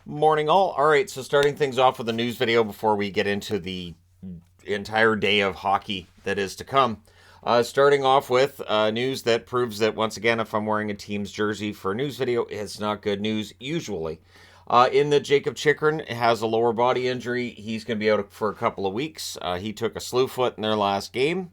Morning all. All right, so starting things off with a news video before we get into the entire day of hockey that is to come. Starting off with news that proves that once again, if I'm wearing a team's jersey for a news video, it's not good news usually. In that Jacob Chikrin has a lower body injury. He's going to be out for a couple of weeks. He took a slew foot in their last game.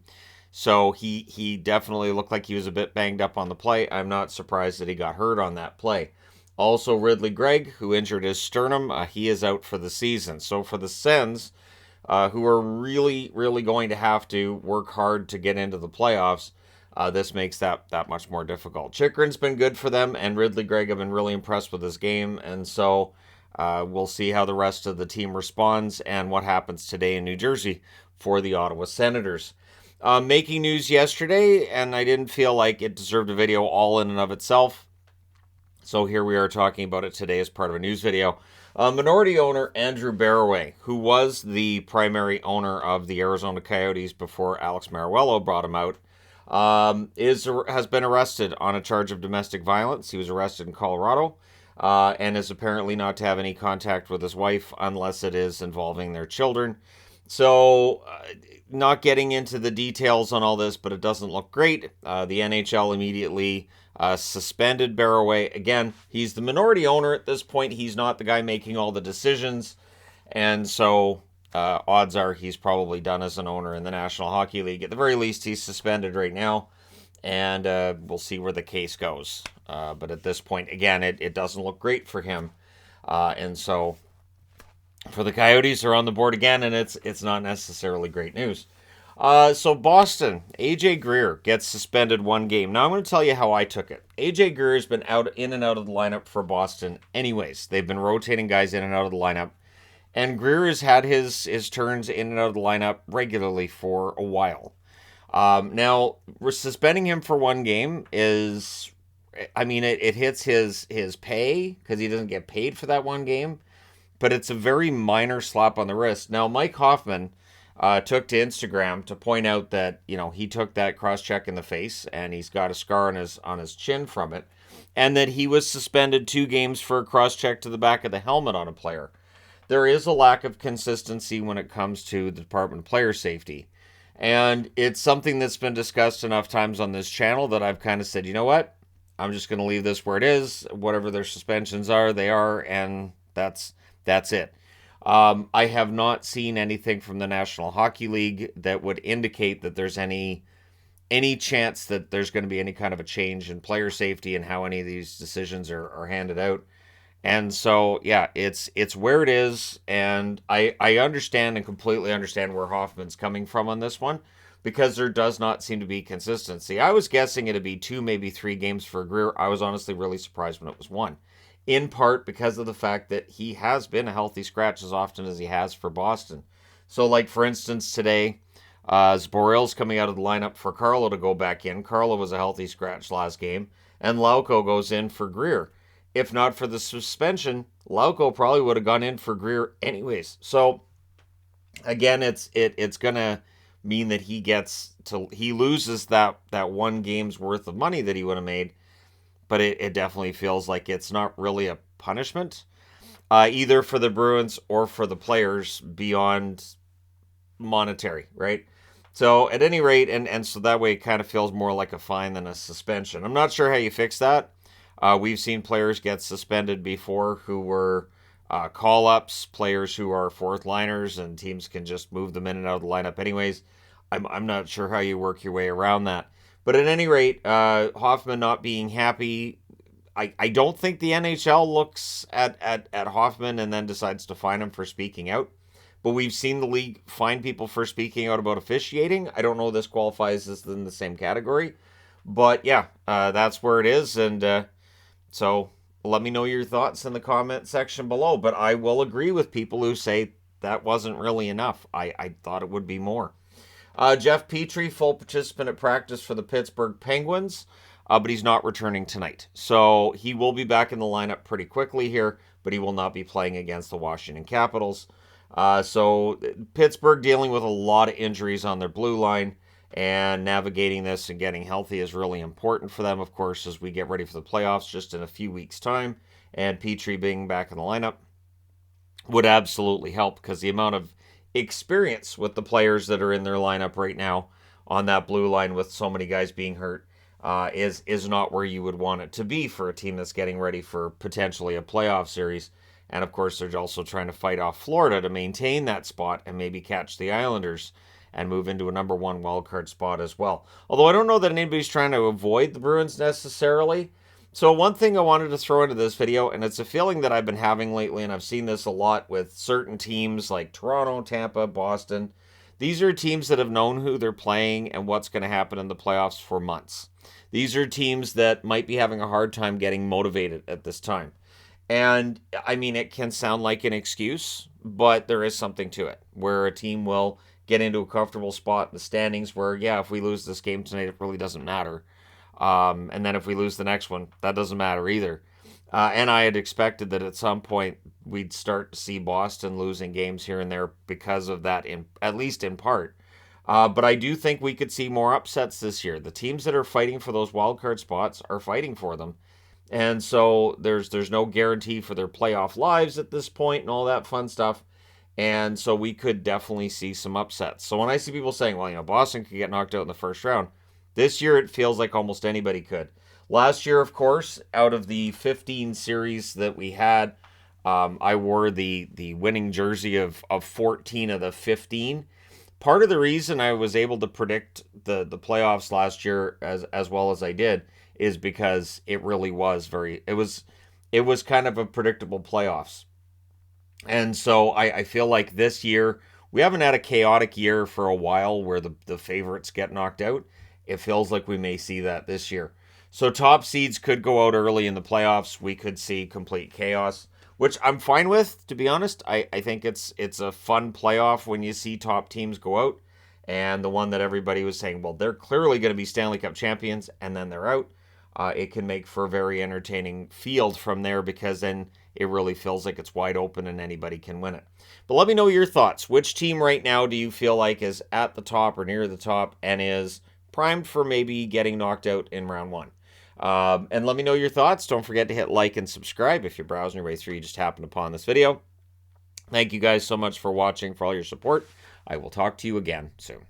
So he definitely looked like he was a bit banged up on the play. I'm not surprised that he got hurt on that play. Also, Ridley Gregg, who injured his sternum, he is out for the season. So for the Sens, who are really going to have to work hard to get into the playoffs, this makes that much more difficult. Chikrin's been good for them, and Ridley Gregg have been really impressed with his game, and so we'll see how the rest of the team responds and what happens today in New Jersey for the Ottawa Senators. Making news yesterday, and I didn't feel like it deserved a video all in and of itself. So here we are talking about it today as part of a news video. Minority owner Andrew Barroway, who was the primary owner of the Arizona Coyotes before Alex Mariuello brought him out, has been arrested on a charge of domestic violence. He was arrested in Colorado and is apparently not to have any contact with his wife unless it is involving their children. So, not getting into the details on all this, but it doesn't look great. The NHL immediately suspended Barroway. Again, he's the minority owner at this point. He's not the guy making all the decisions. And so, odds are he's probably done as an owner in the National Hockey League. At the very least, he's suspended right now. And we'll see where the case goes. But at this point, again, it doesn't look great for him. And so for the Coyotes are on the board again, and it's not necessarily great news. So Boston, AJ Greer gets suspended one game. Now I'm going to tell you how I took it. AJ Greer has been out in and out of the lineup for Boston anyways. They've been rotating guys in and out of the lineup. And Greer has had his turns in and out of the lineup regularly for a while. Now, we're suspending him for one game is, I mean, it hits his pay because he doesn't get paid for that one game, but it's a very minor slap on the wrist. Now, Mike Hoffman took to Instagram to point out that he took that cross check in the face and he's got a scar on his chin from it, and that he was suspended 2 games for a cross check to the back of the helmet on a player. There is a lack of consistency when it comes to the Department of Player Safety. And it's something that's been discussed enough times on this channel that I've kind of said, you know what? I'm just going to leave this where it is. Whatever their suspensions are, they are, and that's it. I have not seen anything from the National Hockey League that would indicate that there's any chance that there's going to be any kind of a change in player safety and how any of these decisions are handed out. And so, yeah, it's where it is, and I understand and completely understand where Hoffman's coming from on this one, because there does not seem to be consistency. I was guessing it'd be 2, maybe 3 games for Greer. I was honestly really surprised when it was 1, in part because of the fact that he has been a healthy scratch as often as he has for Boston. So, like, for instance, today, Zboril's coming out of the lineup for Carlo to go back in. Carlo was a healthy scratch last game, and Lauko goes in for Greer. If not for the suspension, Lauko probably would have gone in for Greer anyways. So again, it's gonna mean that he loses that 1 game's worth of money that he would have made, but it definitely feels like it's not really a punishment, either for the Bruins or for the players beyond monetary, right? So at any rate, and so that way it kind of feels more like a fine than a suspension. I'm not sure how you fix that. We've seen players get suspended before who were call-ups, players who are fourth liners, and teams can just move them in and out of the lineup anyways. I'm not sure how you work your way around that. But at any rate, Hoffman not being happy, I don't think the NHL looks at Hoffman and then decides to fine him for speaking out. But we've seen the league fine people for speaking out about officiating. I don't know if this qualifies as in the same category. But yeah, that's where it is. And so let me know your thoughts in the comment section below. But I will agree with people who say that wasn't really enough. I thought it would be more. Jeff Petrie, full participant at practice for the Pittsburgh Penguins, but he's not returning tonight. So he will be back in the lineup pretty quickly here, but he will not be playing against the Washington Capitals. So Pittsburgh dealing with a lot of injuries on their blue line, and navigating this and getting healthy is really important for them, of course, as we get ready for the playoffs just in a few weeks' time, and Petrie being back in the lineup. would absolutely help, because the amount of experience with the players that are in their lineup right now on that blue line, with so many guys being hurt, is not where you would want it to be for a team that's getting ready for potentially a playoff series. And of course, they're also trying to fight off Florida to maintain that spot and maybe catch the Islanders and move into a number one wildcard spot as well. Although I don't know that anybody's trying to avoid the Bruins necessarily. So one thing I wanted to throw into this video, and it's a feeling that I've been having lately, and I've seen this a lot with certain teams like Toronto, Tampa, Boston. These are teams that have known who they're playing and what's going to happen in the playoffs for months. These are teams that might be having a hard time getting motivated at this time. And I mean, it can sound like an excuse, but there is something to it, where a team will get into a comfortable spot in the standings where, yeah, if we lose this game tonight, it really doesn't matter. And then if we lose the next one, that doesn't matter either. And I had expected that at some point we'd start to see Boston losing games here and there because of that, at least in part. But I do think we could see more upsets this year. The teams that are fighting for those wildcard spots are fighting for them. And so there's no guarantee for their playoff lives at this point and all that fun stuff. And so we could definitely see some upsets. So when I see people saying, well, Boston could get knocked out in the first round, this year it feels like almost anybody could. Last year, of course, out of the 15 series that we had, I wore the winning jersey of 14 of the 15. Part of the reason I was able to predict the playoffs last year as well as I did is because it really was it was kind of a predictable playoffs. And so I feel like this year, we haven't had a chaotic year for a while where the favorites get knocked out. It feels like we may see that this year. So top seeds could go out early in the playoffs. We could see complete chaos, which I'm fine with, to be honest. I think it's a fun playoff when you see top teams go out. And the one that everybody was saying, well, they're clearly going to be Stanley Cup champions, and then they're out. It can make for a very entertaining field from there, because then it really feels like it's wide open and anybody can win it. But let me know your thoughts. Which team right now do you feel like is at the top or near the top and is primed for maybe getting knocked out in round one? And let me know your thoughts. Don't forget to hit like and subscribe if you're browsing your way through. You just happened upon this video. Thank you guys so much for watching, for all your support. I will talk to you again soon.